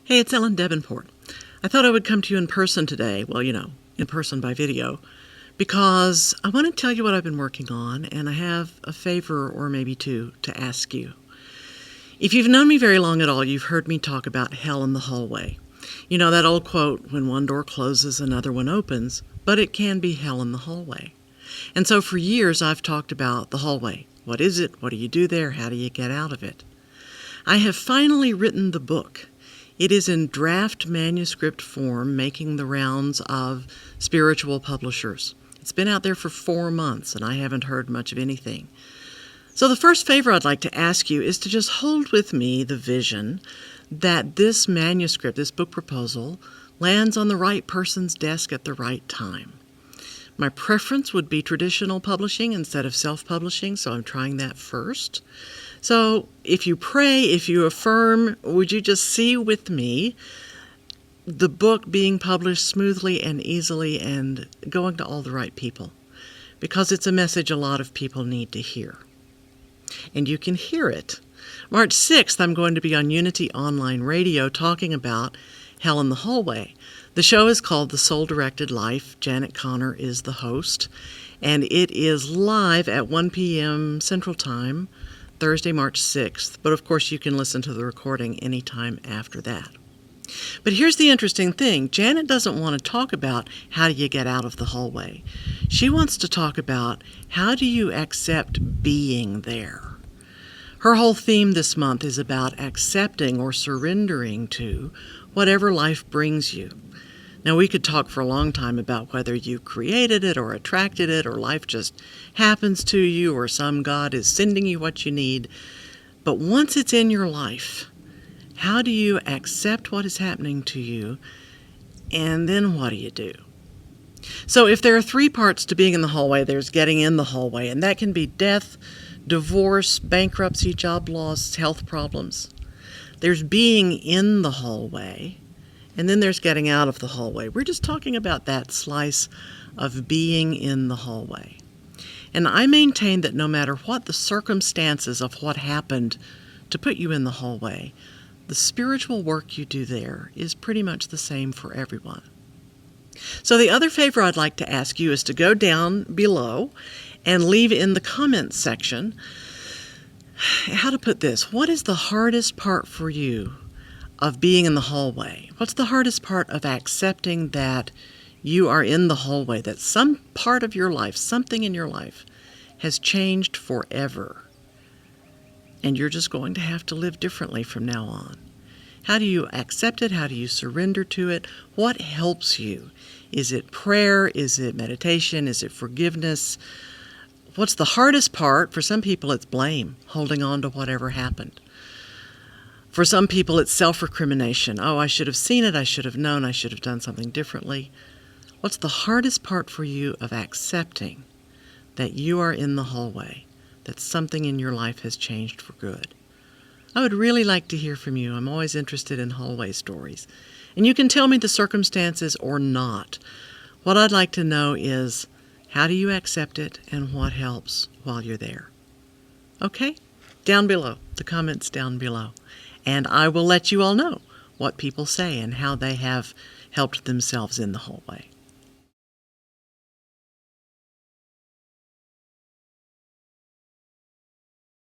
Hey, it's Ellen Debenport. I thought I would come to you in person today, in person by video, because I want to tell you what I've been working on, and I have a favor or maybe two to ask you. If you've known me very long at all, you've heard me talk about hell in the hallway. You know that old quote, when one door closes, another one opens, but it can be hell in the hallway. And so for years I've talked about the hallway. What is it? What do you do there? How do you get out of it? I have finally written the book. It is in draft manuscript form, making the rounds of spiritual publishers. It's been out there for 4 months, and I haven't heard much of anything. So the first favor I'd like to ask you is to just hold with me the vision that this manuscript, this book proposal, lands on the right person's desk at the right time. My preference would be traditional publishing instead of self-publishing, so I'm trying that first. So if you pray, if you affirm, would you just see with me the book being published smoothly and easily and going to all the right people? Because it's a message a lot of people need to hear. And you can hear it. March 6th, I'm going to be on Unity Online Radio talking about Hell in the Hallway. The show is called The Soul-Directed Life. Janet Connor is the host. And it is live at 1 p.m. Central Time, Thursday, March 6th. But of course, you can listen to the recording anytime after that. But here's the interesting thing. Janet doesn't want to talk about how do you get out of the hallway. She wants to talk about how do you accept being there. Her whole theme this month is about accepting or surrendering to whatever life brings you. Now, we could talk for a long time about whether you created it or attracted it or life just happens to you or some God is sending you what you need. But once it's in your life, how do you accept what is happening to you, and then what do you do? So if there are 3 parts to being in the hallway, there's getting in the hallway, and that can be death, divorce, bankruptcy, job loss, health problems. There's being in the hallway, and then there's getting out of the hallway. We're just talking about that slice of being in the hallway. And I maintain that no matter what the circumstances of what happened to put you in the hallway, the spiritual work you do there is pretty much the same for everyone. So the other favor I'd like to ask you is to go down below and leave in the comments section, how to put this, what is the hardest part for you of being in the hallway? What's the hardest part of accepting that you are in the hallway, that some part of your life, something in your life, has changed forever, and you're just going to have to live differently from now on? How do you accept it? How do you surrender to it? What helps you? Is it prayer? Is it meditation? Is it forgiveness? What's the hardest part? For some people, it's blame, holding on to whatever happened. For some people, it's self-recrimination. Oh, I should have seen it. I should have known. I should have done something differently. What's the hardest part for you of accepting that you are in the hallway, that something in your life has changed for good? I would really like to hear from you. I'm always interested in hallway stories. And you can tell me the circumstances or not. What I'd like to know is, how do you accept it and what helps while you're there? Okay? Down below, the comments down below. And I will let you all know what people say and how they have helped themselves in the hallway.